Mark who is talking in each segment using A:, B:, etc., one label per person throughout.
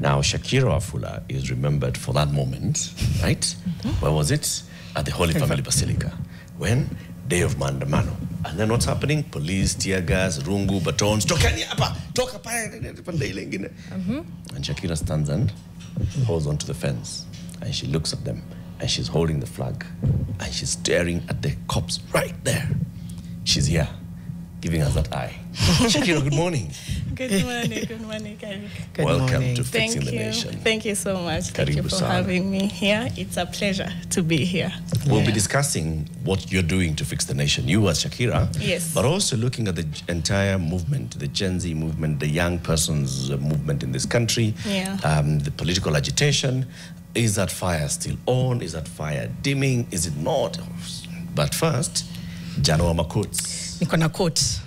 A: Now, Shakira Wafula is remembered for that moment, right? Where was it? At the Holy Family Basilica. When? Day of Mandamano. And then what's happening? Police, tear gas, rungu, batons. And Shakira stands and holds onto the fence. And she looks at them. And she's holding the flag. And she's staring at the cops right there. She's here, giving us that eye. Shakira, good morning.
B: Good morning, Karik.
A: Welcome to Fixing the Nation.
B: Thank you so much. Thank you for having me here. It's a pleasure to be here.
A: We'll be discussing what you're doing to fix the nation. You as Shakira.
B: Yes.
A: But also looking at the entire movement, the Gen Z movement, the young person's movement in this country, the political agitation. Is that fire still on? Is that fire dimming? Is it not? But first, Janwa quotes.
C: Nikona quote.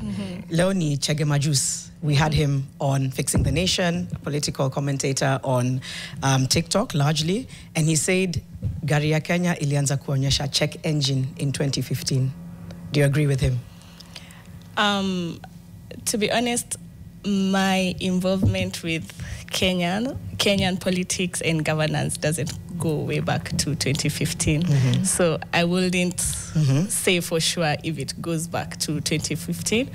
C: Leonie Chegemajus. We had him on Fixing the Nation, a political commentator on TikTok largely, and he said, Gari ya Kenya ilianza kuonyesha check engine in 2015. Do you agree with him?
B: To be honest, my involvement with Kenyan politics and governance doesn't go way back to 2015. So I wouldn't say for sure if it goes back to 2015.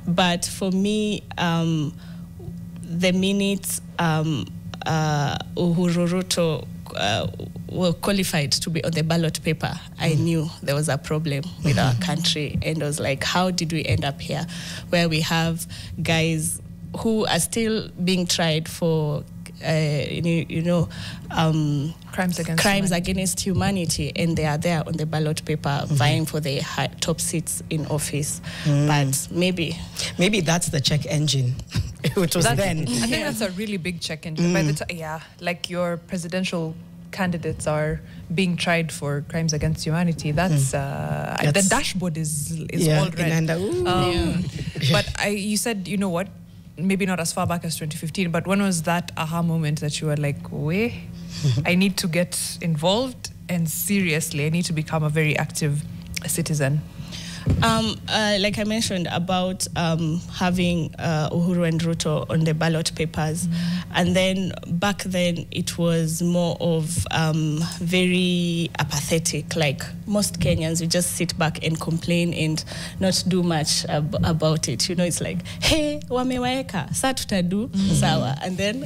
B: But for me, the minute Uhuru Ruto were qualified to be on the ballot paper, I knew there was a problem with our country. And I was like, how did we end up here where we have guys who are still being tried for crimes against humanity, and they are there on the ballot paper vying for the top seats in office. But maybe
C: that's the check engine. Which was then.
D: I think that's a really big check engine. By the time, like your presidential candidates are being tried for crimes against humanity. That's the dashboard is all red. But you said, you know what? Maybe not as far back as 2015, but when was that aha moment that you were like, wait, I need to get involved, and seriously, I need to become a very active citizen?
B: Like I mentioned about having Uhuru and Ruto on the ballot papers, and then back then it was more of very apathetic. Like most Kenyans, we just sit back and complain and not do much about it. It's like, hey, wamewaeka, sa tutadu, sawa, and then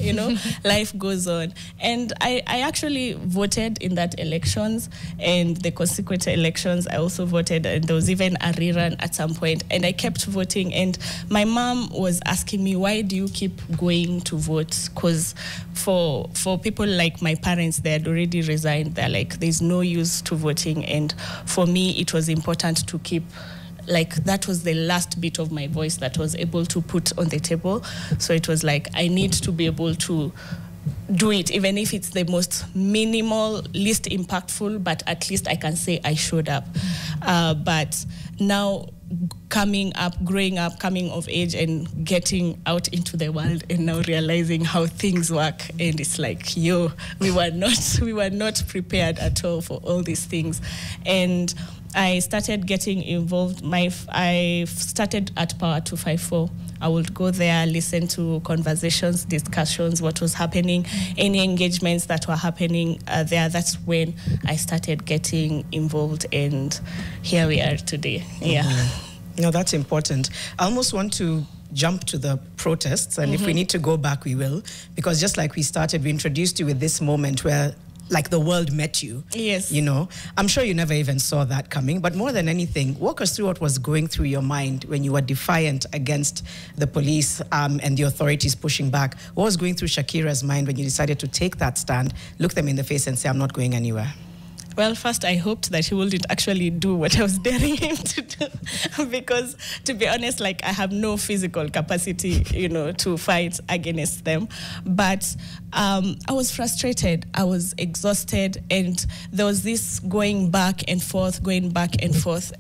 B: life goes on. And I actually voted in that elections, and the consequent elections I also voted, and there was even a rerun at some point, and I kept voting. And my mom was asking me, why do you keep going to vote? Because for people like my parents, they had already resigned. They're like, there's no use to voting. And for me, it was important to keep, like, that was the last bit of my voice that was able to put on the table. So it was like, I need to be able to do it, even if it's the most minimal, least impactful, but at least I can say I showed up. But now coming up, growing up, coming of age, and getting out into the world, and now realizing how things work, and it's like, we were not prepared at all for all these things. And I started getting involved. I started at Power 254. I would go there, listen to conversations, discussions, what was happening, any engagements that were happening there. That's when I started getting involved, and here we are today.
C: No, that's important. I almost want to jump to the protests, and if we need to go back, we will, because just like we started, we introduced you with this moment where, like, the world met you.
B: Yes.
C: I'm sure you never even saw that coming, but more than anything, walk us through what was going through your mind when you were defiant against the police and the authorities pushing back. What was going through Shakira's mind when you decided to take that stand, look them in the face and say, I'm not going anywhere?
B: Well, first, I hoped that he wouldn't actually do what I was daring him to do, because, to be honest, like, I have no physical capacity, to fight against them. But I was frustrated. I was exhausted, and there was this going back and forth.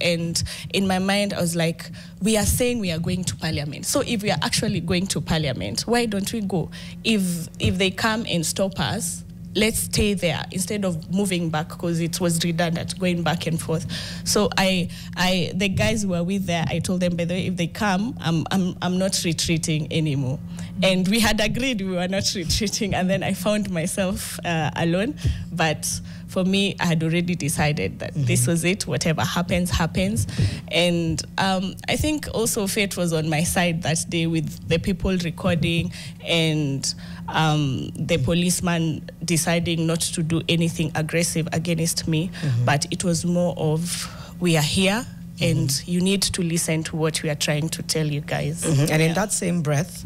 B: And in my mind, I was like, we are saying we are going to Parliament. So if we are actually going to Parliament, why don't we go? If they come and stop us, let's stay there instead of moving back, because it was redundant going back and forth. So the guys who were with there, I told them, by the way, if they come, I'm not retreating anymore. And we had agreed we were not retreating, and then I found myself alone. But for me, I had already decided that this was it. Whatever happens, happens. And I think also fate was on my side that day, with the people recording and the policeman deciding not to do anything aggressive against me. But it was more of, we are here, and you need to listen to what we are trying to tell you guys.
C: And in that same breath,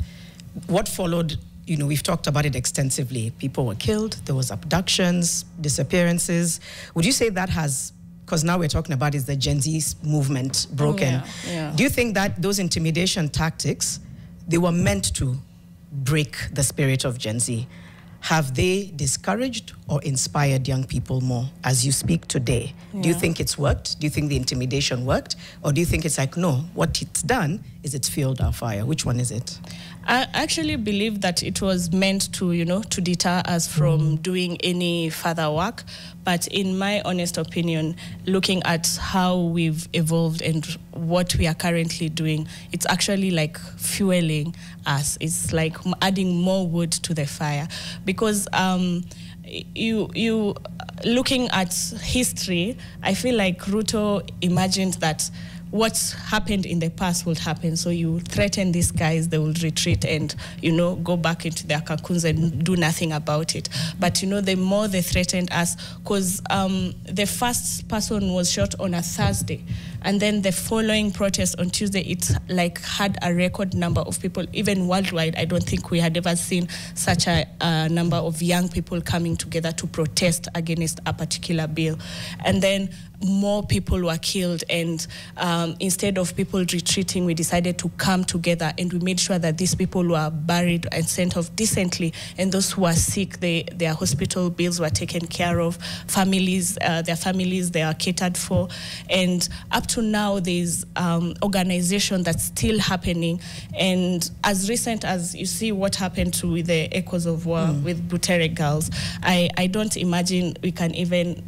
C: what followed? You know, we've talked about it extensively. People were killed, there was abductions, disappearances. Would you say that has, because now we're talking about is the Gen Z movement broken. Do you think that those intimidation tactics, they were meant to break the spirit of Gen Z? Have they discouraged or inspired young people more as you speak today? Do you think it's worked? Do you think the intimidation worked? Or do you think it's like, no, what it's done is it's fueled our fire? Which one is it?
B: I actually believe that it was meant to, to deter us from doing any further work. But in my honest opinion, looking at how we've evolved and what we are currently doing, it's actually like fueling us. It's like adding more wood to the fire. Because you looking at history, I feel like Ruto imagined that what happened in the past will happen. So you threaten these guys, they will retreat and, go back into their cocoons and do nothing about it. But, the more they threatened us, because the first person was shot on a Thursday. And then the following protest on Tuesday, it had a record number of people, even worldwide. I don't think we had ever seen such a number of young people coming together to protest against a particular bill. And then more people were killed, and instead of people retreating, we decided to come together, and we made sure that these people were buried and sent off decently, and those who were sick, their hospital bills were taken care of, their families, they are catered for. And up to now, there's organization that's still happening, and as recent as you see what happened with the Echoes of War with Butere girls, I don't imagine we can even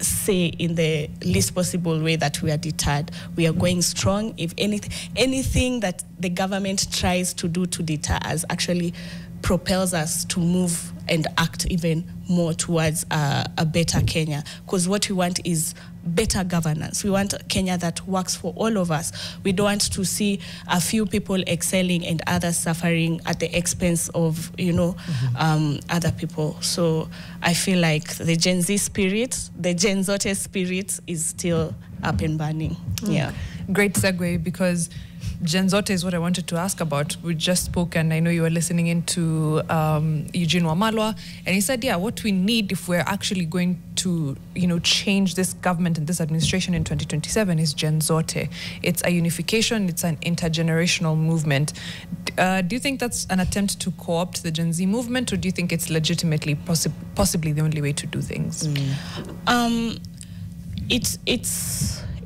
B: say in the least possible way that we are deterred. We are going strong. If anything that the government tries to do to deter us actually propels us to move and act even more towards a better Kenya. Because what we want is better governance. We want Kenya that works for all of us. We don't want to see a few people excelling and others suffering at the expense of, other people. So I feel like the Gen Z spirit, the Gen Z spirit is still up and burning. Yeah.
D: Great segue, because Gen Z is what I wanted to ask about. We just spoke, and I know you were listening into Eugene Wamalwa, and he said, what we need if we're actually going to, change this government and this administration in 2027 is Gen Z. It's a unification, it's an intergenerational movement. Do you think that's an attempt to co-opt the Gen Z movement, or do you think it's legitimately possibly the only way to do things?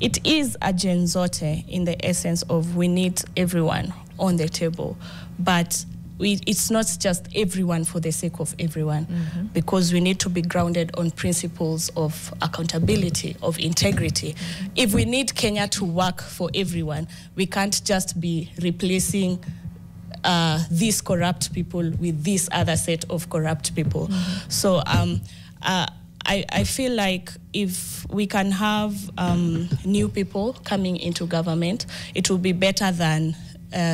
B: It is a Gen Z in the essence of we need everyone on the table, but it's not just everyone for the sake of everyone, because we need to be grounded on principles of accountability, of integrity. If we need Kenya to work for everyone, we can't just be replacing these corrupt people with this other set of corrupt people. So I feel like if we can have new people coming into government, it will be better than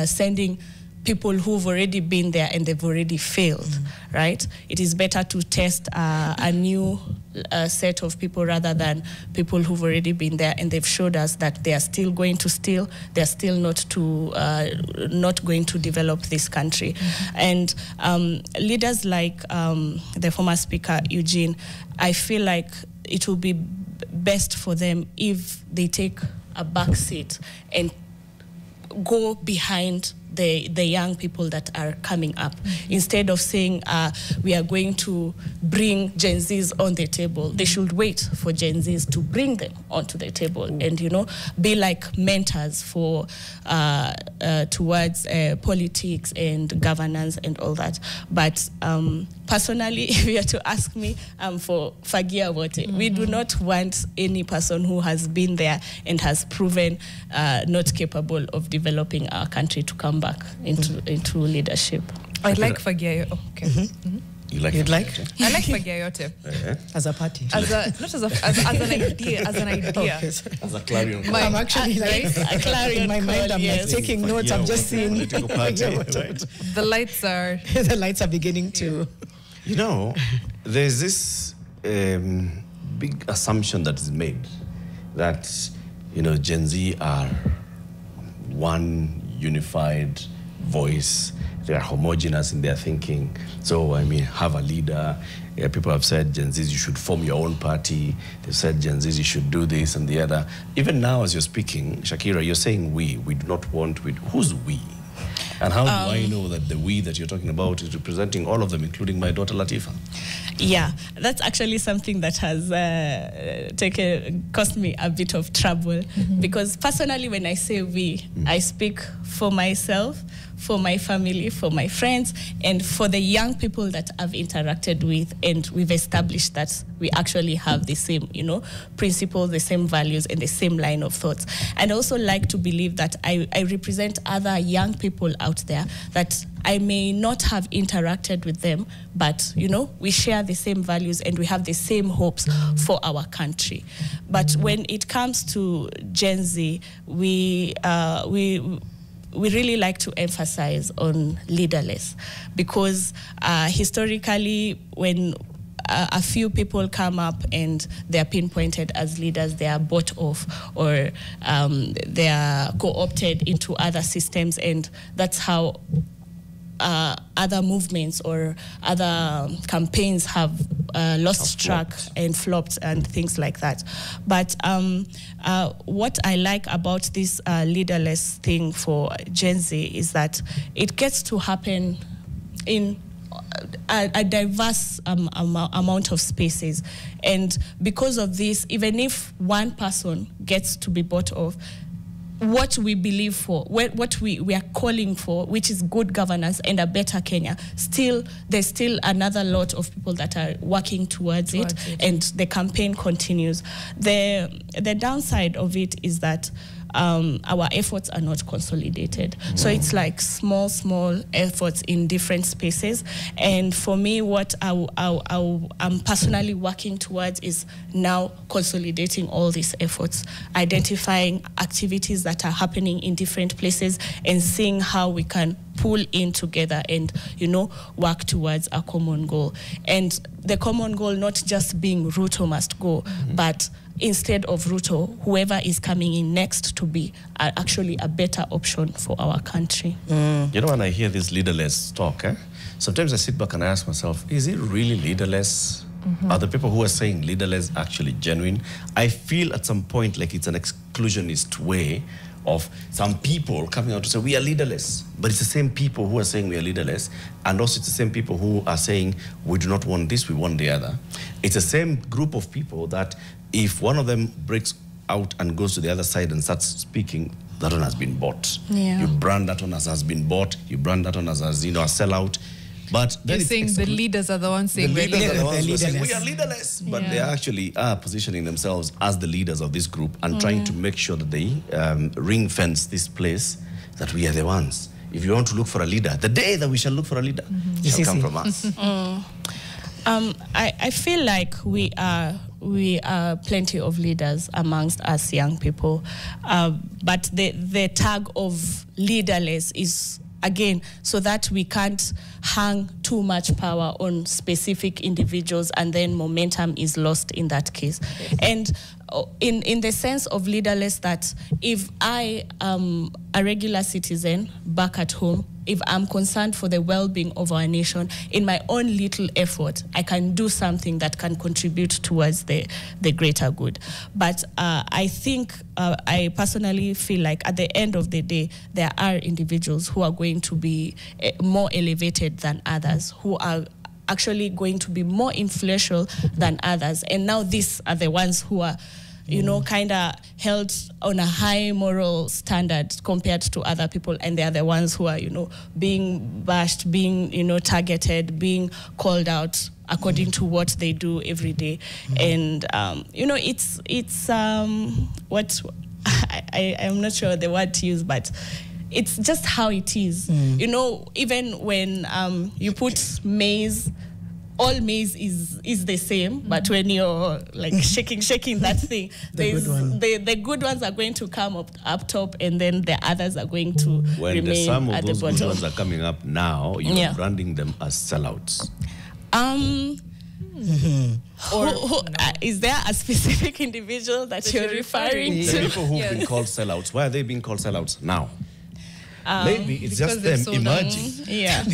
B: sending people who've already been there and they've already failed, right? It is better to test a new set of people rather than people who've already been there and they've showed us that they are still going to steal, they're still not going to develop this country. And leaders like the former speaker, Eugene, I feel like it will be best for them if they take a back seat and go behind the young people that are coming up. Instead of saying we are going to bring Gen Zs on the table, they should wait for Gen Zs to bring them onto the table and, you know, be like mentors for towards politics and governance and all that. But personally, if you are to ask me, for Fagia Wote, we do not want any person who has been there and has proven not capable of developing our country to come back into leadership.
D: I like Fagia. Oh, okay.
C: You'd like?
D: I like Fagia Yote.
C: As a party?
D: Not as an idea. As an idea.
C: Okay,
A: as a clarion call.
C: I'm actually like,
B: a clarion
C: in my mind,
B: call,
C: I'm like taking notes. I'm just seeing
D: the lights are...
C: the lights are beginning to...
A: You know, there's this big assumption that is made that, you know, Gen Z are one unified voice. They are homogeneous in their thinking. So, I mean, have a leader. Yeah, people have said, Gen Zs, you should form your own party. They've said, Gen Zs, you should do this and the other. Even now, as you're speaking, Shakira, you're saying we do not want, who's we? And how do I know that the we that you're talking about is representing all of them, including my daughter Latifa?
B: Yeah, that's actually something that has cost me a bit of trouble. Because personally, when I say we, I speak for myself, for my family, for my friends, and for the young people that I've interacted with, and we've established that we actually have the same, you know, principles, the same values, and the same line of thoughts. And I also like to believe that I represent other young people out there that I may not have interacted with them, but, you know, we share the same values and we have the same hopes for our country. But when it comes to Gen Z, we really like to emphasize on leaderless, because historically, when a few people come up and they are pinpointed as leaders, they are bought off or they are co-opted into other systems, and that's how other movements or other campaigns have lost track and flopped and things like that. But what I like about this leaderless thing for Gen Z is that it gets to happen in a diverse amount of spaces. And because of this, even if one person gets to be bought off, what we believe for, what we are calling for, which is good governance and a better Kenya, there's still another lot of people that are working towards it, and the campaign continues. The downside of it is that our efforts are not consolidated. So it's like small efforts in different spaces. And for me, what I'm personally working towards is now consolidating all these efforts, identifying activities that are happening in different places, and seeing how we can pull in together and, you know, work towards a common goal. And the common goal not just being Ruto must go, but instead of Ruto, whoever is coming in next to be actually a better option for our country.
A: You know, when I hear this leaderless talk, sometimes I sit back and I ask myself, is it really leaderless? Are the people who are saying leaderless actually genuine? I feel at some point like it's an exclusionist way of some people coming out to say we are leaderless, but it's the same people who are saying we are leaderless, and also it's the same people who are saying we do not want this, we want the other. It's the same group of people that if one of them breaks out and goes to the other side and starts speaking, that one has been bought. You brand that one as has been bought, you brand that one as, you know, a sellout. But
D: you're saying the leaders are the ones saying
A: the leaders are the ones who are saying we are leaderless, but they actually are positioning themselves as the leaders of this group and trying to make sure that they ring fence this place, that we are the ones. If you want to look for a leader, the day that we shall look for a leader shall come from us.
B: I feel like we are plenty of leaders amongst us young people, but the tag of leaderless is, again, so that we can't hang too much power on specific individuals and then momentum is lost in that case. And in the sense of leaderless, that if I am a regular citizen back at home, if I'm concerned for the well-being of our nation, in my own little effort, I can do something that can contribute towards the greater good. But I think, I personally feel like at the end of the day, there are individuals who are going to be more elevated than others, who are actually going to be more influential than others. And now these are the ones who are, kind of held on a high moral standard compared to other people, and they are the ones who are, being bashed, being, targeted, being called out according to what they do every day. And, it's what, I'm not sure the word to use, but it's just how it is. Even when you put maize, all maize is the same, but when you're like shaking that thing, the good ones are going to come up top, and then the others are going to remain at the bottom. When some of those good
A: ones are coming up now, you're branding them as sellouts.
B: Is there a specific individual that you're referring to?
A: The people who've been called sellouts, why are they being called sellouts now? Maybe it's just them emerging.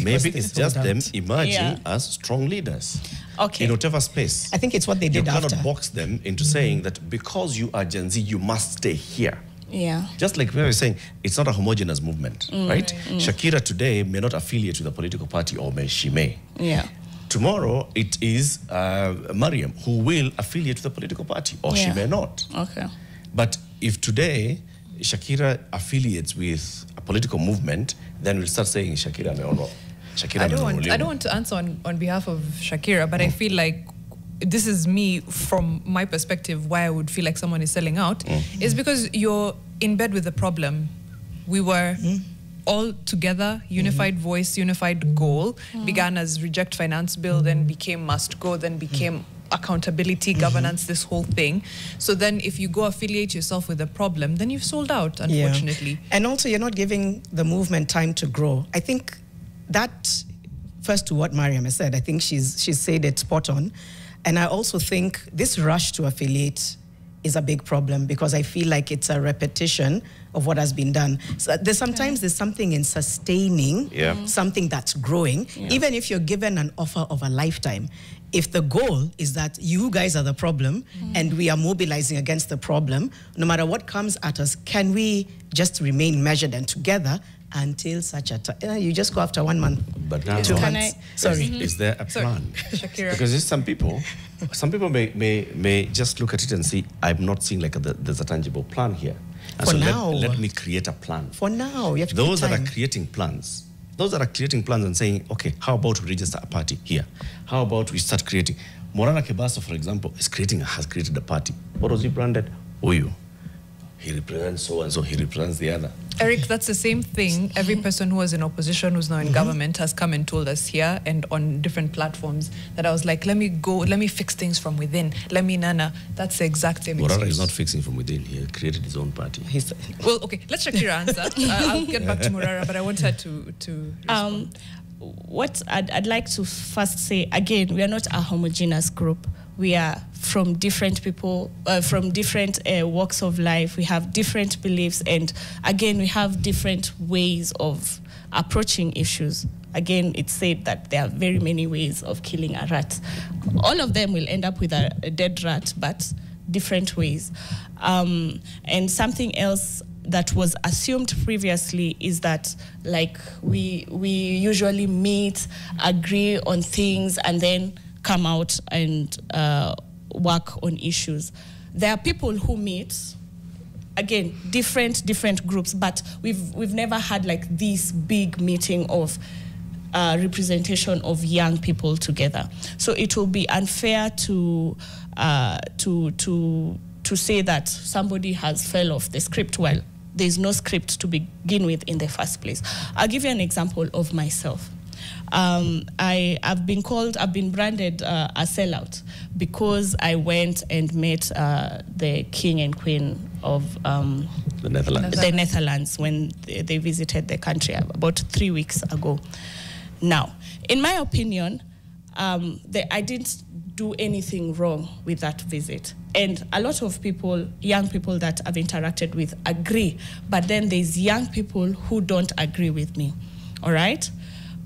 A: Maybe it's just them emerging as strong leaders.
B: Okay.
A: In whatever space.
C: I think it's what they did after.
A: You cannot box them into saying that because you are Gen Z, you must stay here.
B: Yeah.
A: Just like we were saying, it's not a homogeneous movement, right? Shakira today may not affiliate with a political party, or she may.
B: Yeah.
A: Tomorrow, it is Mariam who will affiliate with a political party, or she may not.
B: Okay.
A: But if today Shakira affiliates with a political movement, then we'll start saying Shakira Meono.
D: I don't want to answer on behalf of Shakira, but I feel like this is me from my perspective. Why I would feel like someone is selling out is because you're in bed with the problem. We were all together, unified voice, unified goal. Began as reject finance bill, then became must go, then became accountability, governance, this whole thing. So then if you go affiliate yourself with a problem, then you've sold out, unfortunately.
C: And also you're not giving the movement time to grow. I think that, first to what Mariam has said, I think she's said it spot on. And I also think this rush to affiliate is a big problem, because I feel like it's a repetition of what has been done. So there's something in sustaining something that's growing, even if you're given an offer of a lifetime. If the goal is that you guys are the problem and we are mobilizing against the problem, no matter what comes at us, can we just remain measured and together until such a time? You just go after 1 month.
A: But now,
C: 2 months.
A: Is there a plan?
D: Shakira.
A: Because there's some people may just look at it and see, I'm not seeing like there's a tangible plan here. And
C: For
A: so
C: now.
A: let me create a plan.
C: For now, you have to
A: Those that are creating plans, and saying, okay, how about we register a party here? How about we start creating? Morana Kebaso, for example, has created a party. What was he branded? Oyu. He represents so and so, he represents the other.
D: Eric, that's the same thing. Every person who was in opposition, who's now in government, has come and told us here and on different platforms that I was like, let me fix things from within. Nana. That's the exact same
A: Morana is not fixing from within. He created his own party.
D: Well, okay, let Shakira answer. I'll get back to Morara, but I want her to respond.
B: What I'd like to first say, again, we are not a homogeneous group. We are from different people, from different walks of life. We have different beliefs, and again, we have different ways of approaching issues. Again, it's said that there are very many ways of killing a rat. All of them will end up with a dead rat, but different ways. And something else that was assumed previously is that, like, we usually meet, agree on things, and then come out and work on issues. There are people who meet, again, different groups, but we've never had like this big meeting of representation of young people together. So it will be unfair to say that somebody has fell off the script. Well, there's no script to begin with in the first place. I'll give you an example of myself. I've been branded a sellout because I went and met the king and queen of
A: the
B: Netherlands when they visited the country about 3 weeks ago. Now, in my opinion, I didn't do anything wrong with that visit. And a lot of people, young people that I've interacted with, agree. But then there's young people who don't agree with me. All right?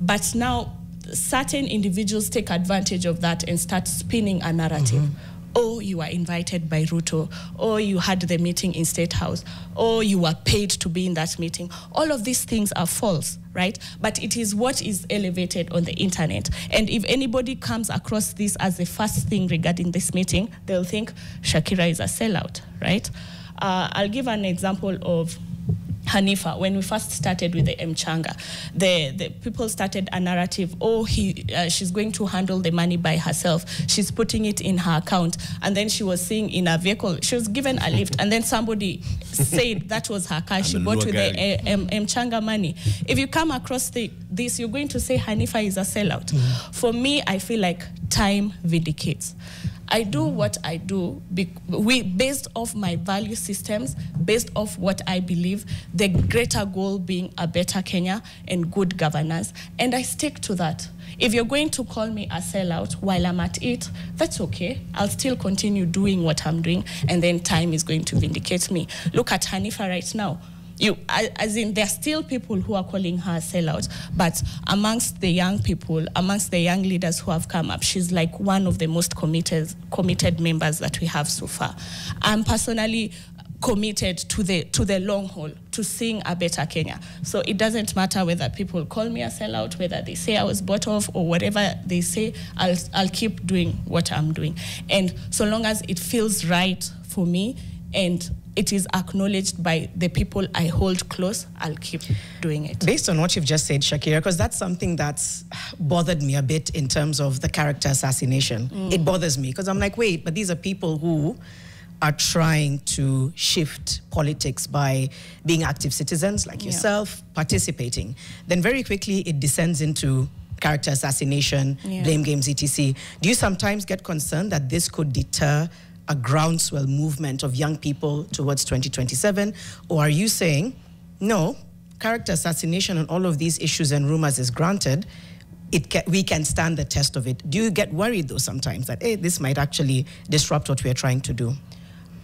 B: But now certain individuals take advantage of that and start spinning a narrative. Oh, you were invited by Ruto, or you had the meeting in State House, or you were paid to be in that meeting. All of these things are false, right? But it is what is elevated on the internet. And if anybody comes across this as the first thing regarding this meeting, they'll think Shakira is a sellout, right? I'll give an example of Hanifa. When we first started with the Mchanga, the people started a narrative, oh, she's going to handle the money by herself. She's putting it in her account. And then she was seeing in a vehicle, she was given a lift, and then somebody said that was her car. She bought with the Mchanga money. If you come across this, you're going to say Hanifa is a sellout. For me, I feel like time vindicates. I do what I do based off my value systems, based off what I believe, the greater goal being a better Kenya and good governance, and I stick to that. If you're going to call me a sellout while I'm at it, that's okay. I'll still continue doing what I'm doing, and then time is going to vindicate me. Look at Hanifa right now. As in, there are still people who are calling her a sellout, but amongst the young people, amongst the young leaders who have come up, she's like one of the most committed members that we have so far. I'm personally committed to the long haul, to seeing a better Kenya. So it doesn't matter whether people call me a sellout, whether they say I was bought off, or whatever they say, I'll keep doing what I'm doing. And so long as it feels right for me and it is acknowledged by the people I hold close, I'll keep doing it.
C: Based on what you've just said, Shakira, because that's something that's bothered me a bit in terms of the character assassination. It bothers me because I'm like, wait, but these are people who are trying to shift politics by being active citizens like yourself, participating. Then very quickly it descends into character assassination, blame games, etc. Do you sometimes get concerned that this could deter a groundswell movement of young people towards 2027? Or are you saying, no, character assassination and all of these issues and rumors is granted, we can stand the test of it? Do you get worried, though, sometimes that, hey, this might actually disrupt what we're trying to do?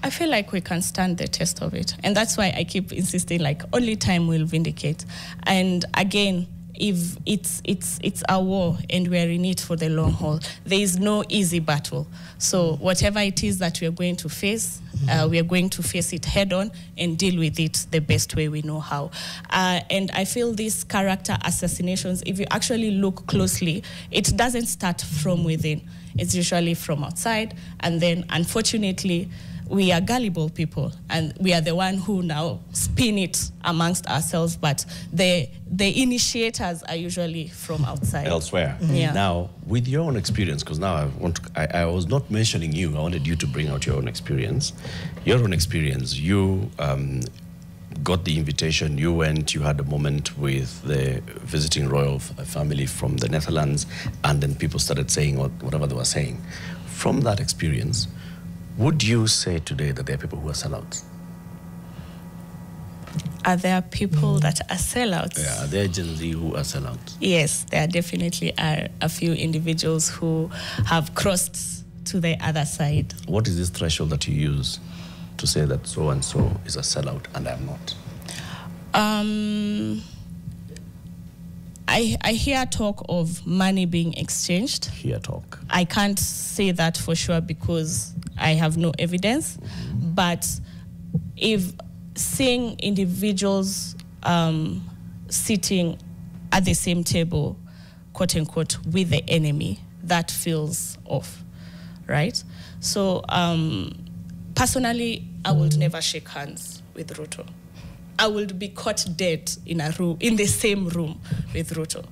B: I feel like we can stand the test of it. And that's why I keep insisting, like, only time will vindicate. And again, if it's a war and we're in it for the long haul, there is no easy battle. So whatever it is that we're going to face, we are going to face it head on and deal with it the best way we know how. And I feel these character assassinations, if you actually look closely, it doesn't start from within. It's usually from outside. And then, unfortunately, we are gullible people, and we are the one who now spin it amongst ourselves, but the initiators are usually from outside.
A: Elsewhere. Now, with your own experience, because now I was not mentioning you, I wanted you to bring out your own experience. Your own experience, you got the invitation, you went, you had a moment with the visiting royal family from the Netherlands, and then people started saying whatever they were saying. From that experience, would you say today that there are people who are sellouts?
B: Are there people that are sellouts?
A: Yeah, are there GenZ who are sellouts?
B: Yes, there definitely are a few individuals who have crossed to the other side.
A: What is this threshold that you use to say that so-and-so is a sellout and I'm not?
B: I hear talk of money being exchanged.
A: Hear talk.
B: I can't say that for sure because I have no evidence. But if seeing individuals sitting at the same table, quote unquote, with the enemy, that feels off, right? So personally, I would never shake hands with Ruto. I would be caught dead in a room, in the same room with Ruto,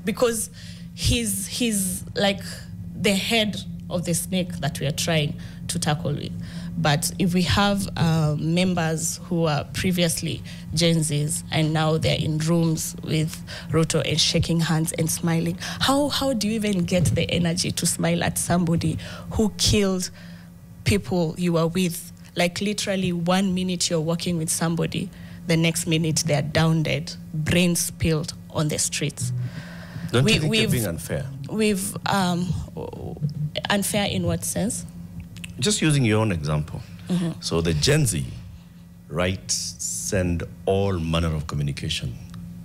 B: because he's like the head of the snake that we are trying to tackle with. But if we have members who are previously GenZs and now they're in rooms with Ruto and shaking hands and smiling, how do you even get the energy to smile at somebody who killed people you were with? Like literally 1 minute you're walking with somebody, the next minute they're down dead, brains spilled on the streets.
A: Don't you think you're being unfair?
B: Unfair in what sense?
A: Just using your own example. So the Gen Z, right, send all manner of communication.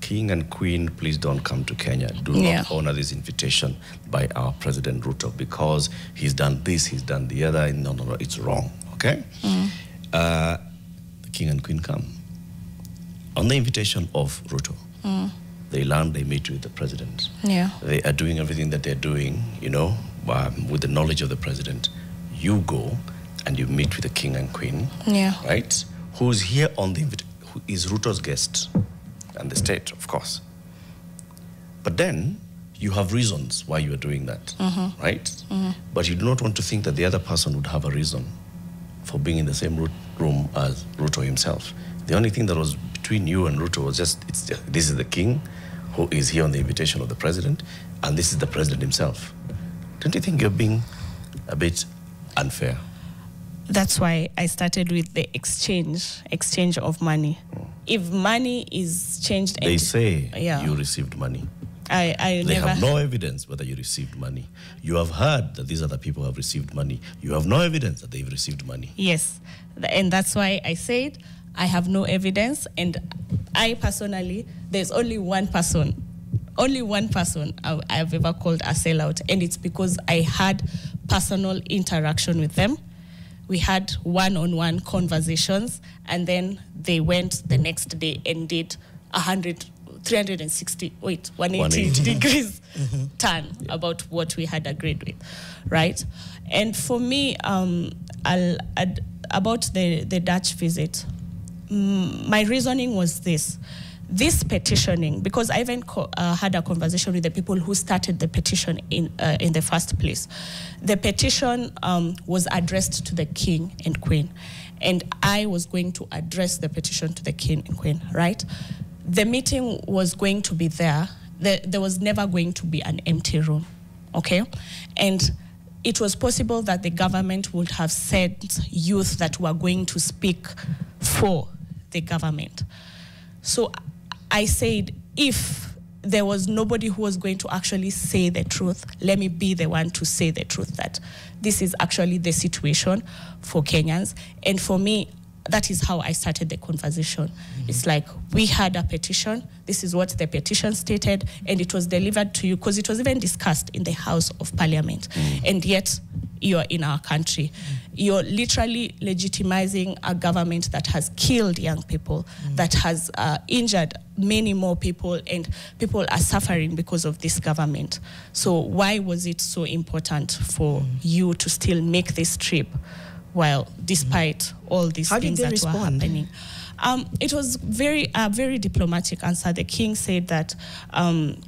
A: King and Queen, please don't come to Kenya. Do not honor this invitation by our President Ruto because he's done this, he's done the other. No, it's wrong, okay? The King and Queen come. On the invitation of Ruto, they land, they meet with the President. They are doing everything that they're doing, you know, with the knowledge of the President. You go and you meet with the King and Queen, right? Who's here on the invitation, who is Ruto's guest, and the state, of course. But then you have reasons why you are doing that, right? But you do not want to think that the other person would have a reason for being in the same room as Ruto himself. The only thing that was between you and Ruto was just this is the king who is here on the invitation of the president, and this is the president himself. Don't you think you're being a bit unfair?
B: That's why I started with the exchange of money. If money is changed...
A: They say you received money. They have no evidence whether you received money. You have heard that these other people have received money. You have no evidence that they've received money.
B: Yes, and that's why I said I have no evidence, and I personally, there's only one person I've ever called a sellout, and it's because I had personal interaction with them. We had one-on-one conversations, and then they went the next day and did 180 degrees turn about what we had agreed with, right? And for me, about the Dutch visit, my reasoning was this petitioning, because I even had a conversation with the people who started the petition in the first place. The petition was addressed to the king and queen, and I was going to address the petition to the king and queen, right? The meeting was going to be there. There was never going to be an empty room, okay? And it was possible that the government would have sent youth that were going to speak for the government. So I said, if there was nobody who was going to actually say the truth, let me be the one to say the truth, that this is actually the situation for Kenyans. And for me, that is how I started the conversation. It's like, we had a petition, this is what the petition stated, and it was delivered to you, because it was even discussed in the House of Parliament. And yet, you're in our country. You're literally legitimizing a government that has killed young people, that has injured many more people, and people are suffering because of this government. So why was it so important for you to still make this trip, while despite all these things that were happening? It was very diplomatic answer. The king said that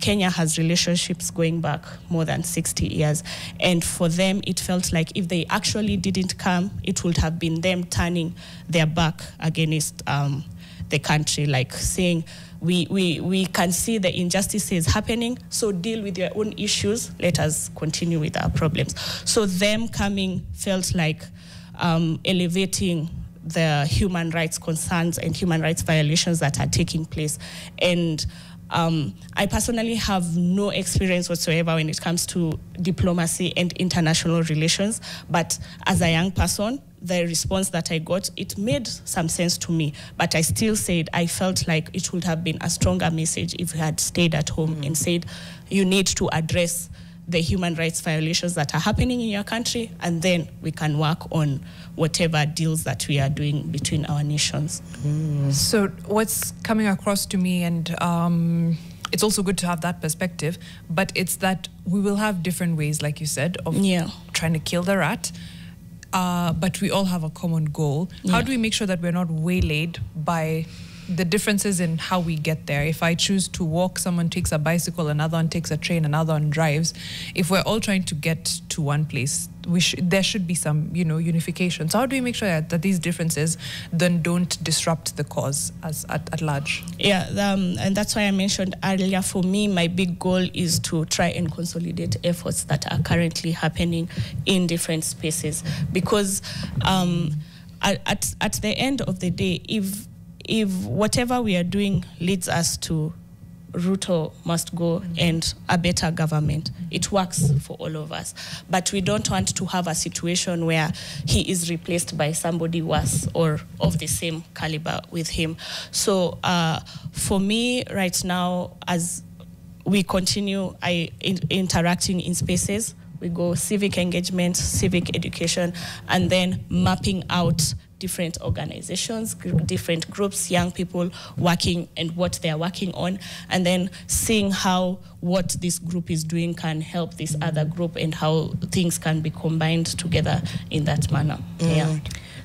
B: Kenya has relationships going back more than 60 years. And for them, it felt like if they actually didn't come, it would have been them turning their back against the country, like saying, we can see the injustices happening, so deal with your own issues, let us continue with our problems. So them coming felt like elevating the human rights concerns and human rights violations that are taking place. And I personally have no experience whatsoever when it comes to diplomacy and international relations, but as a young person, the response that I got, it made some sense to me, but I still said I felt like it would have been a stronger message if we had stayed at home and said, you need to address the human rights violations that are happening in your country, and then we can work on whatever deals that we are doing between our nations.
D: So what's coming across to me, and it's also good to have that perspective, but it's that we will have different ways, like you said, of trying to kill the rat, but we all have a common goal. How do we make sure that we're not waylaid by the differences in how we get there? If I choose to walk, someone takes a bicycle, another one takes a train, another one drives. If we're all trying to get to one place, there should be some, unification. So how do we make sure that these differences then don't disrupt the cause at large? Yeah,
B: and that's why I mentioned earlier, for me, my big goal is to try and consolidate efforts that are currently happening in different spaces. Because at the end of the day, if whatever we are doing leads us to Ruto must go and a better government. It works for all of us. But we don't want to have a situation where he is replaced by somebody worse or of the same caliber with him. So for me right now, as we continue interacting in spaces, we go civic engagement, civic education, and then mapping out different organizations, different groups, young people working and what they are working on, and then seeing how what this group is doing can help this other group and how things can be combined together in that manner. Yeah.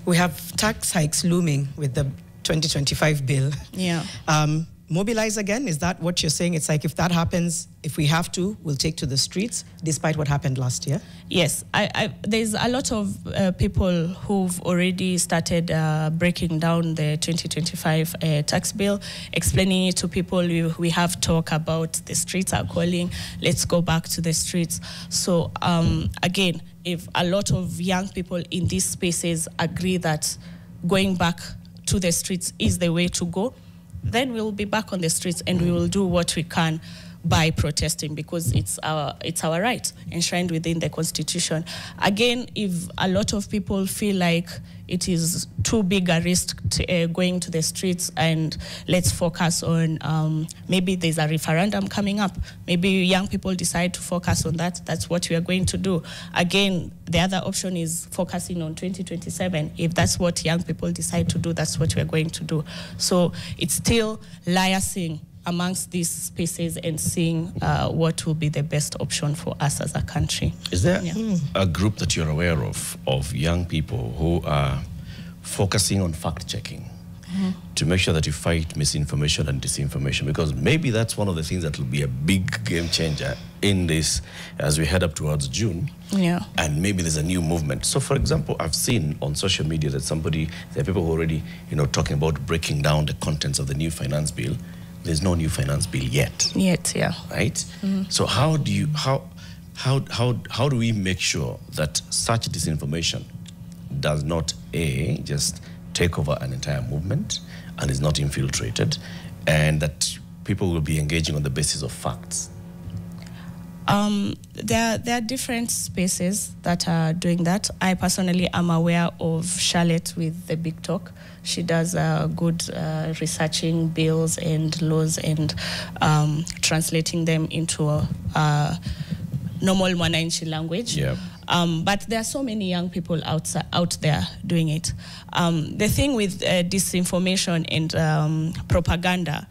C: We have tax hikes looming with the 2025 bill.
B: Yeah.
C: Mobilize again, is that what you're saying? It's like if that happens, if we have to, we'll take to the streets, despite what happened last year?
B: Yes, there's a lot of people who've already started breaking down the 2025 tax bill, explaining it to people. We have talk about the streets are calling, let's go back to the streets. So again, if a lot of young people in these spaces agree that going back to the streets is the way to go, then we'll be back on the streets and we will do what we can by protesting, because it's our right enshrined within the Constitution. Again, if a lot of people feel like it is too big a risk to, going to the streets, and let's focus on maybe there's a referendum coming up, maybe young people decide to focus on that, that's what we are going to do. Again, the other option is focusing on 2027. If that's what young people decide to do, that's what we are going to do. So it's still liaising amongst these spaces and seeing what will be the best option for us as a country.
A: Is there a group that you're aware of young people who are focusing on fact-checking to make sure that you fight misinformation and disinformation? Because maybe that's one of the things that will be a big game changer in this as we head up towards June.
B: Yeah.
A: And maybe there's a new movement. So, for example, I've seen on social media that there are people who are already, talking about breaking down the contents of the new finance bill. There's no new finance bill yet.
B: Yeah.
A: Right? So how do we make sure that such disinformation does not just take over an entire movement and is not infiltrated, and that people will be engaging on the basis of facts?
B: There are different spaces that are doing that. I personally am aware of Charlotte with the Big Talk. She does good researching bills and laws and translating them into normal mwananchi language.
A: Yeah.
B: But there are so many young people out there doing it. The thing with disinformation and propaganda,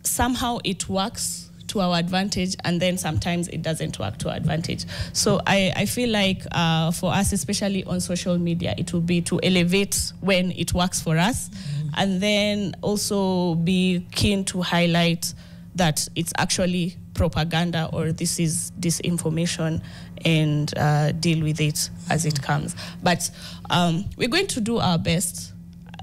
B: somehow it works to our advantage, and then sometimes it doesn't work to our advantage. So I feel like for us, especially on social media, it will be to elevate when it works for us, and then also be keen to highlight that it's actually propaganda or this is disinformation, and deal with it as it comes. But we're going to do our best,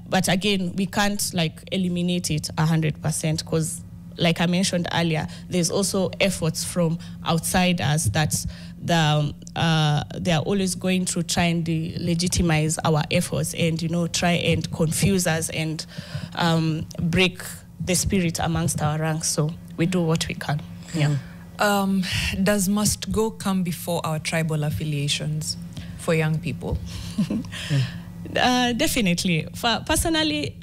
B: but again, we can't eliminate it 100%, because like I mentioned earlier, there's also efforts from outside us that they are always going to try and delegitimize our efforts and, try and confuse us and break the spirit amongst our ranks. So we do what we can. Yeah.
D: Does must go come before our tribal affiliations for young people?
B: Definitely. Personally,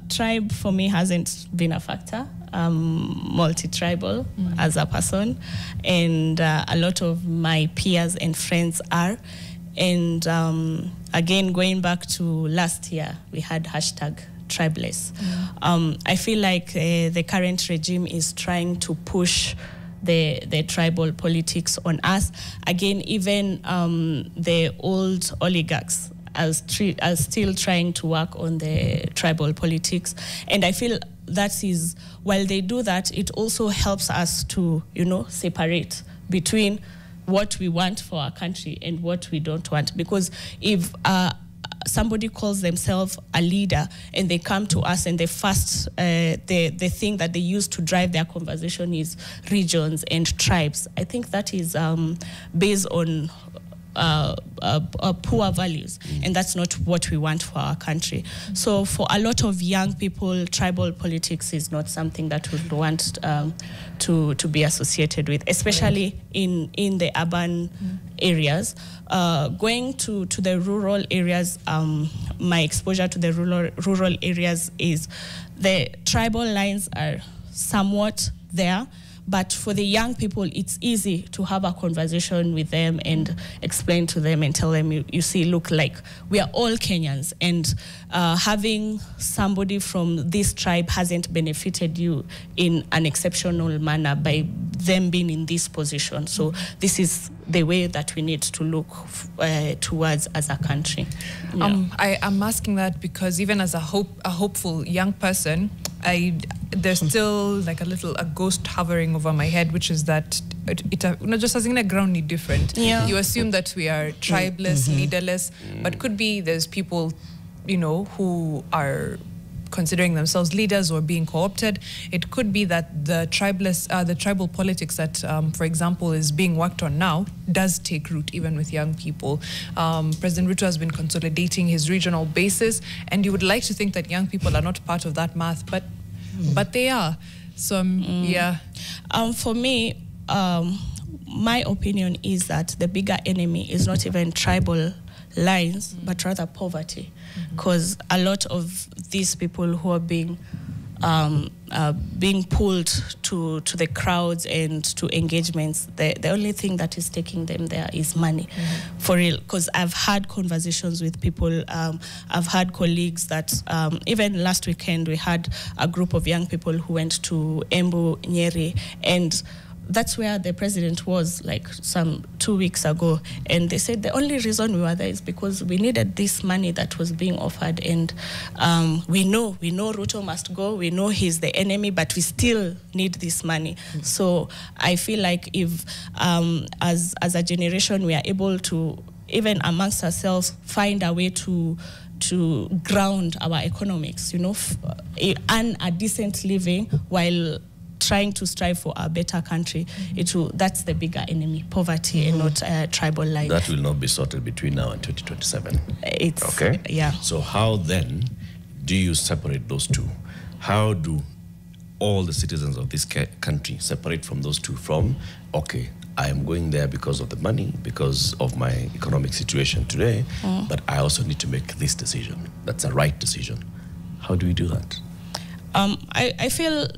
B: tribe for me hasn't been a factor. Multi-tribal as a person, and a lot of my peers and friends are. And again, going back to last year, we had #tribeless. I feel like the current regime is trying to push the tribal politics on us. Again, even the old oligarchs are still trying to work on the tribal politics. And I feel that is, while they do that, it also helps us to, separate between what we want for our country and what we don't want. Because if somebody calls themselves a leader and they come to us and the thing that they use to drive their conversation is regions and tribes, I think that is based on poor values, and that's not what we want for our country. So for a lot of young people, tribal politics is not something that we want to be associated with, especially in the urban areas. Going to the rural areas, my exposure to the rural areas is the tribal lines are somewhat there, but for the young people, it's easy to have a conversation with them and explain to them and tell them, you see, look, like, we are all Kenyans, and having somebody from this tribe hasn't benefited you in an exceptional manner by them being in this position. So this is the way that we need to look towards as a country. Yeah.
D: I'm asking that because even as a hopeful young person, there's still like a ghost hovering over my head, which is that not just as in a ground different.
B: Yeah.
D: You assume that we are tribeless, leaderless, but could be there's people, who are considering themselves leaders or being co-opted. It could be that the tribal politics that, for example, is being worked on now does take root even with young people. President Ruto has been consolidating his regional bases, and you would like to think that young people are not part of that math, but they are. So, yeah.
B: For me, my opinion is that the bigger enemy is not even tribal lines, but rather poverty, because a lot of these people who are being pulled to the crowds and to engagements, the only thing that is taking them there is money, for real. Because I've had conversations with people, I've had colleagues that even last weekend we had a group of young people who went to Embu, Nyeri, and that's where the president was like some 2 weeks ago, and they said the only reason we were there is because we needed this money that was being offered, and we know Ruto must go, we know he's the enemy, but we still need this money. So I feel like if as a generation we are able to, even amongst ourselves, find a way to ground our economics, earn a decent living while trying to strive for a better country, that's the bigger enemy, poverty, and not tribal lines.
A: That will not be sorted between now and 2027.
B: It's
A: okay.
B: Yeah.
A: So how then do you separate those two? How do all the citizens of this country separate from those two? From, okay, I am going there because of the money, because of my economic situation today, but I also need to make this decision. That's a right decision. How do we do that?
B: I feel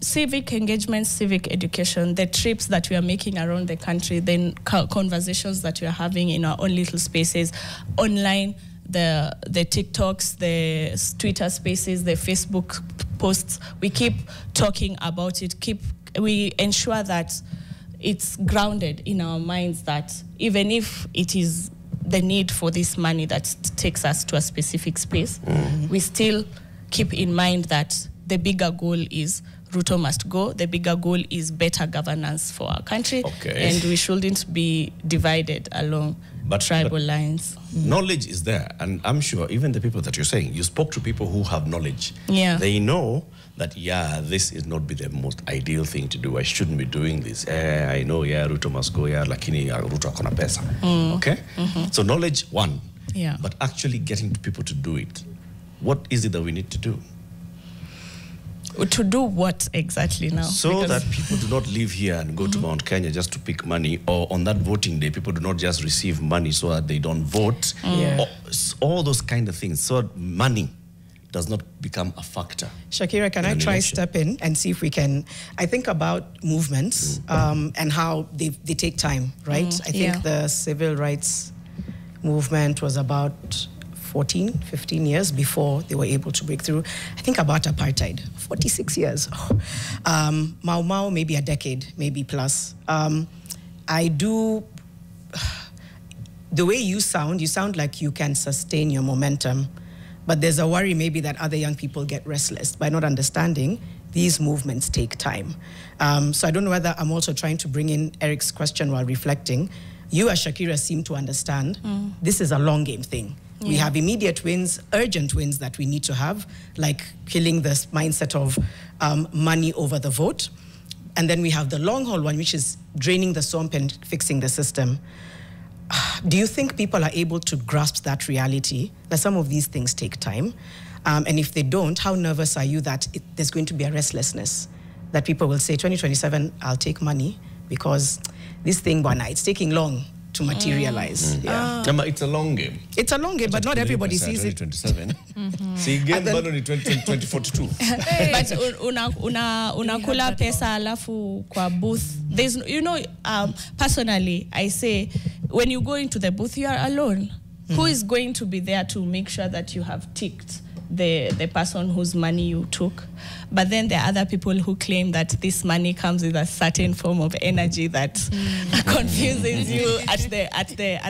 B: civic engagement, civic education, the trips that we are making around the country, then conversations that we are having in our own little spaces, online, the TikToks, the Twitter spaces, the Facebook posts, we keep talking about it, we ensure that it's grounded in our minds that even if it is the need for this money that takes us to a specific space, we still keep in mind that the bigger goal is Ruto must go. The bigger goal is better governance for our country, and we shouldn't be divided along tribal lines.
A: Knowledge is there, and I'm sure even the people that you're saying, you spoke to people who have knowledge.
B: Yeah.
A: They know that, this is not be the most ideal thing to do. I shouldn't be doing this. I know, Ruto must go, lakini Ruto akona pesa. Okay? So knowledge, one.
B: Yeah.
A: But actually getting people to do it. What is it that we need to do?
B: To do what exactly now?
A: So that people do not live here and go to Mount Kenya just to pick money, or on that voting day, people do not just receive money so that they don't vote. All those kind of things. So money does not become a factor.
C: Shakira, can I try step in and see if we can, I think about movements and how they take time, right? I think the civil rights movement was about 14, 15 years before they were able to break through. I think about apartheid, 46 years. Mau Mau, maybe a decade, maybe plus. The way you sound like you can sustain your momentum, but there's a worry maybe that other young people get restless by not understanding these movements take time. So I don't know whether I'm also trying to bring in Eric's question while reflecting. You as Shakira seem to understand this is a long game thing. We have immediate wins, urgent wins that we need to have, like killing this mindset of money over the vote. And then we have the long haul one, which is draining the swamp and fixing the system. Do you think people are able to grasp that reality, that some of these things take time? And if they don't, how nervous are you that there's going to be a restlessness? That people will say, 2027, I'll take money because this thing, it's taking long to materialize.
A: It's a long game.
C: It's a long game, but not everybody sees it.
A: 2027. See, again, but only 2042.
B: But unakula pesa alafu kwa booth. There's, personally, I say, when you go into the booth, you are alone. Who is going to be there to make sure that you have ticked the person whose money you took? But then there are other people who claim that this money comes with a certain form of energy that confuses you at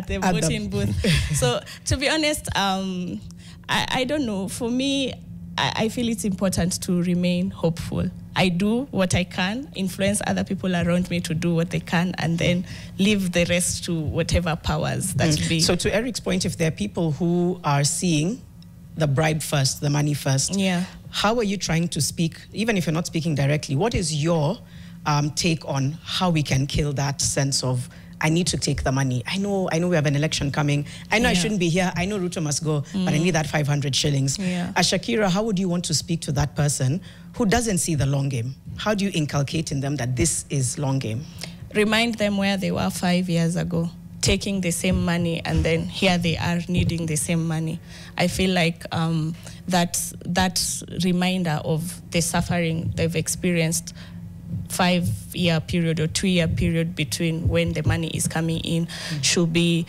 B: the voting booth. So to be honest, I don't know. For me, I feel it's important to remain hopeful. I do what I can, influence other people around me to do what they can, and then leave the rest to whatever powers that be.
C: So to Eric's point, if there are people who are seeing the bribe first, the money first, how are you trying to speak, even if you're not speaking directly, what is your take on how we can kill that sense of, I need to take the money. I know we have an election coming. I know I shouldn't be here. I know Ruto must go, but I need that 500 shillings. As Shakira, how would you want to speak to that person who doesn't see the long game? How do you inculcate in them that this is long game?
B: Remind them where they were 5 years ago, taking the same money, and then here they are needing the same money. I feel like that reminder of the suffering they've experienced 5-year period or 2-year period between when the money is coming in should be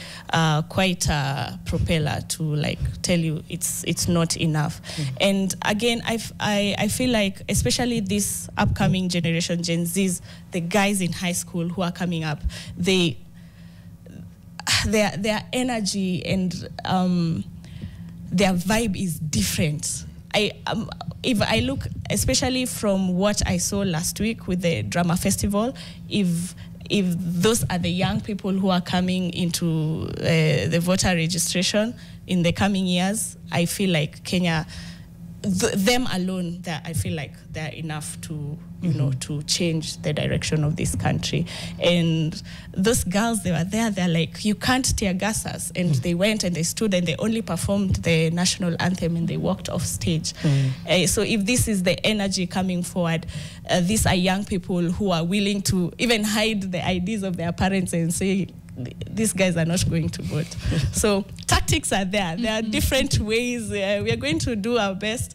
B: quite a propeller to tell you it's not enough. And again, I feel like especially this upcoming generation, Gen Zs, the guys in high school who are coming up, their energy and their vibe is different. If I look, especially from what I saw last week with the drama festival, if those are the young people who are coming into the voter registration in the coming years, I feel like Kenya, them alone, I feel like they're enough to, to change the direction of this country. And those girls, they were there, they're like, you can't tear gas us. And they went and they stood and they only performed the national anthem and they walked off stage. So if this is the energy coming forward, these are young people who are willing to even hide the IDs of their parents and say, these guys are not going to vote. So tactics are there. There are different ways. We are going to do our best.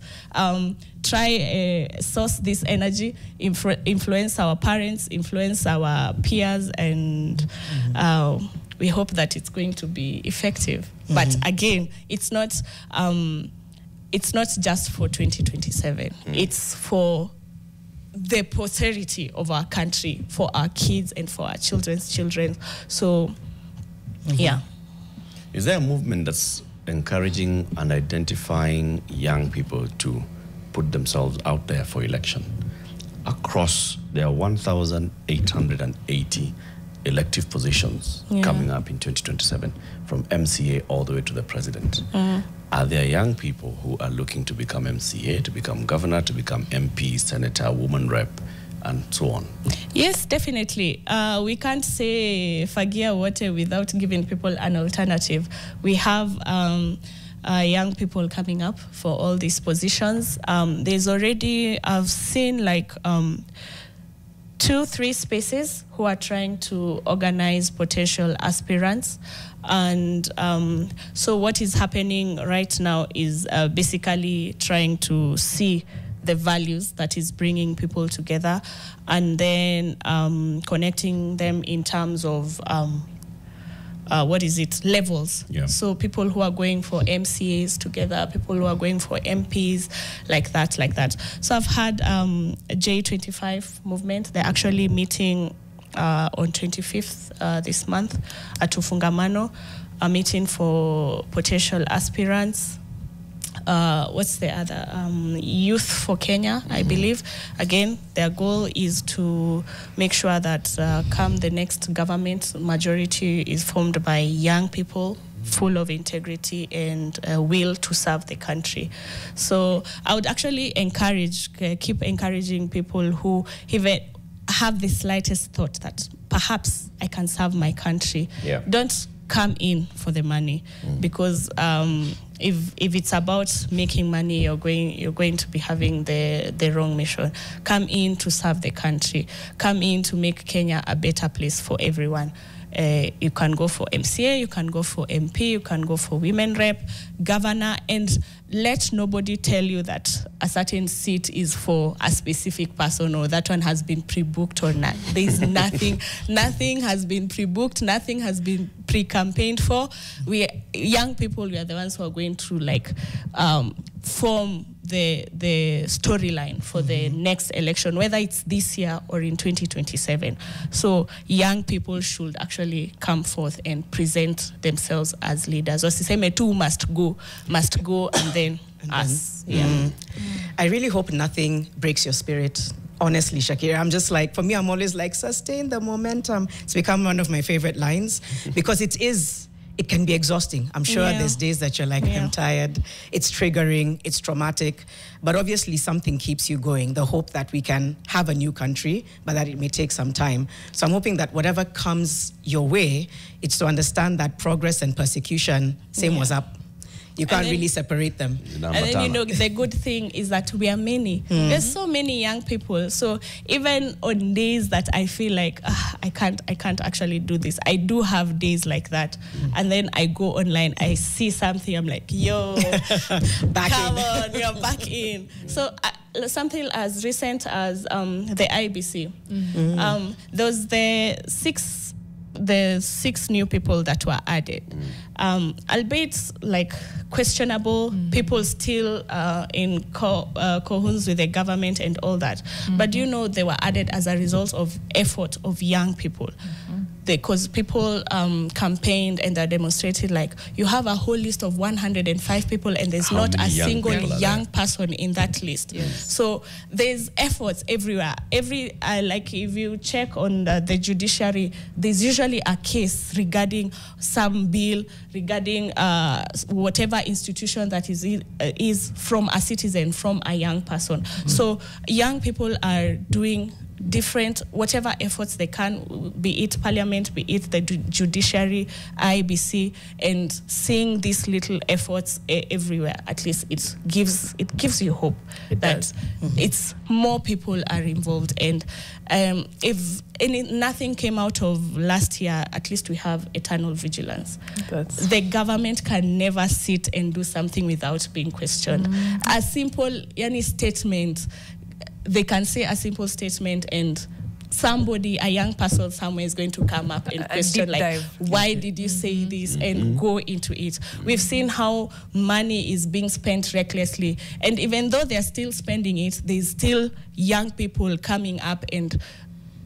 B: Try source this energy, influence our parents, influence our peers, and we hope that it's going to be effective. But again, it's not just for 2027. It's for the posterity of our country, for our kids and for our children's children. So,
A: Is there a movement that's encouraging and identifying young people to put themselves out there for election? Across, there are 1,880 elective positions coming up in 2027, from MCA all the way to the president. Are there young people who are looking to become MCA, to become governor, to become MP, senator, woman rep, and so on?
B: Yes, definitely. We can't say fagia wote without giving people an alternative. We have young people coming up for all these positions. There's already, I've seen 2-3 spaces who are trying to organize potential aspirants. And so what is happening right now is basically trying to see the values that is bringing people together, and then connecting them in terms of levels. So people who are going for MCAs together, people who are going for MPs, like that. So I've had a J25 movement. They're actually meeting on 25th this month at Ufungamano, a meeting for potential aspirants. What's the other? Youth for Kenya, I believe. Again, their goal is to make sure that come the next government, majority is formed by young people full of integrity and will to serve the country. So I would actually keep encouraging people who have the slightest thought that perhaps I can serve my country. Don't come in for the money, because if it's about making money, you're going to be having the wrong mission. Come in to serve the country. Come in to make Kenya a better place for everyone. You can go for MCA, you can go for MP, you can go for women rep, governor, and let nobody tell you that a certain seat is for a specific person or that one has been pre-booked or not. There's nothing has been pre-booked, nothing has been pre-campaigned for. We young people, we are the ones who are going to form the storyline for the next election, whether it's this year or in 2027. So young people should actually come forth and present themselves as leaders. Wasiseme tu must go, and then us.
C: I really hope nothing breaks your spirit. Honestly, Shakira, I'm just like, for me, I'm always like, sustain the momentum. It's become one of my favorite lines because it can be exhausting. I'm sure there's days that you're like, I'm tired. It's triggering, it's traumatic, but obviously something keeps you going. The hope that we can have a new country, but that it may take some time. So I'm hoping that whatever comes your way, it's to understand that progress and persecution, same was up. You can't really separate them.
B: And then, the good thing is that we are many. There's so many young people. So even on days that I feel like, I can't actually do this, I do have days like that. And then I go online, I see something, I'm like, yo, come on, you're back in. So something as recent as the IBC. Those the six new people that were added, albeit like questionable, people still in cahoots with the government and all that. But they were added as a result of effort of young people. Because people campaigned and they demonstrated, like, you have a whole list of 105 people and there's not a single young person in that list. So there's efforts everywhere. Like if you check on the judiciary, there's usually a case regarding some bill, regarding whatever institution that is from a citizen, from a young person. So young people are doing different, whatever efforts they can, be it parliament, be it the judiciary, IBC, and seeing these little efforts everywhere, at least it gives you hope that it's more people are involved. And if nothing came out of last year, at least we have eternal vigilance. The government can never sit and do something without being questioned. A simple statement, they can say a simple statement and somebody, a young person somewhere, is going to come up and question, like, why did you say this, and go into it. We've seen how money is being spent recklessly, and even though they're still spending it, there's still young people coming up and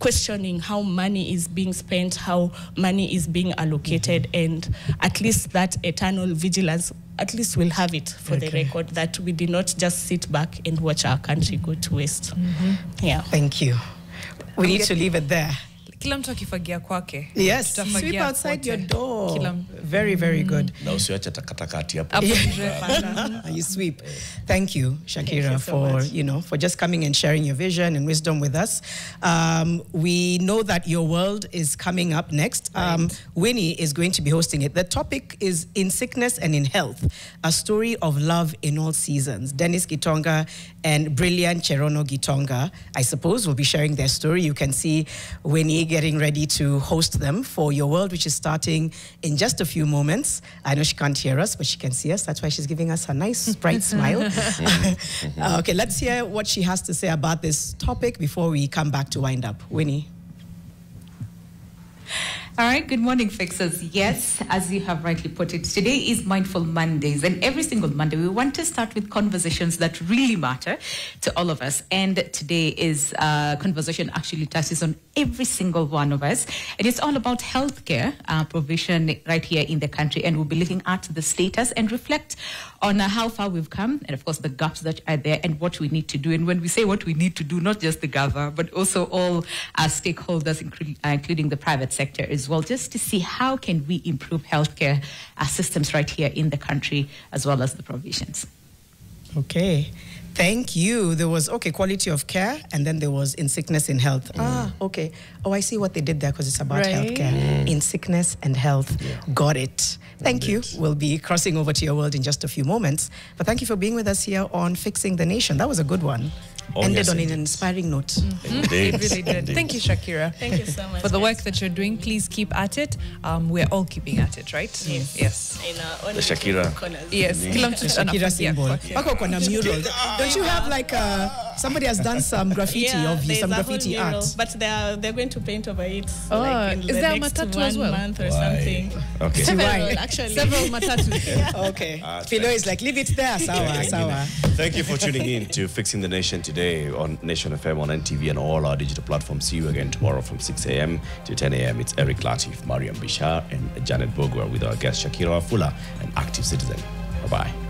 B: questioning how money is being spent, how money is being allocated, and at least that eternal vigilance, at least we'll have it for the record that we did not just sit back and watch our country go to waste.
C: Thank you. We need to leave it there.
D: Kila mtu akifagia kwake.
C: Yes, sweep outside your door. Very, very good.
A: You
C: sweep. Thank you, Shakira, for just coming and sharing your vision and wisdom with us. We know that your world is coming up next. Winnie is going to be hosting it. The topic is In Sickness and in Health, a story of love in all seasons. Dennis Gitonga and brilliant Cherono Gitonga, I suppose, will be sharing their story. You can see Winnie getting ready to host them for Your World, which is starting in just a few moments. I know she can't hear us, but she can see us. That's why she's giving us a nice, bright smile. Okay, let's hear what she has to say about this topic before we come back to wind up. Winnie.
E: All right, good morning, Fixers. Yes, as you have rightly put it, today is Mindful Mondays, and every single Monday we want to start with conversations that really matter to all of us. And today is a conversation actually touches on every single one of us, and it's all about healthcare provision right here in the country. And we'll be looking at the status and reflect on how far we've come, and of course the gaps that are there and what we need to do. And when we say what we need to do, not just the government, but also all our stakeholders, including the private sector as well, just to see how can we improve healthcare systems right here in the country, as well as the provisions.
C: Okay. Thank you. There was, quality of care, and then there was in sickness, in health. Okay. Oh, I see what they did there because it's about healthcare. In sickness and health. Yeah. Got it. Thank you. We'll be crossing over to your world in just a few moments. But thank you for being with us here on Fixing the Nation. That was a good one. Ended on an inspiring note.
D: It really did. Thank you, Shakira.
B: Thank you so much
D: for the work that you're doing. Please keep at it. We're all keeping at it, right?
B: Yes.
D: In
A: the Shakira.
D: Yes.
C: The Shakira symbol. Mural. Don't you have like somebody has done some graffiti of you, some graffiti art?
B: But they're going to paint over it.
D: Oh, like in is there a matatu as well?
B: Month or something.
A: Okay.
B: Several
D: matatu.
C: Okay. Philo is like, leave it there, sawa.
A: Thank you for tuning in to Fixing the Nation today on Nation FM, on NTV, and all our digital platforms. See you again tomorrow from 6 a.m. to 10 a.m. It's Eric Latif, Mariam Bishar, and Janet Bogwa with our guest Shakira Wafula, an active citizen. Bye-bye.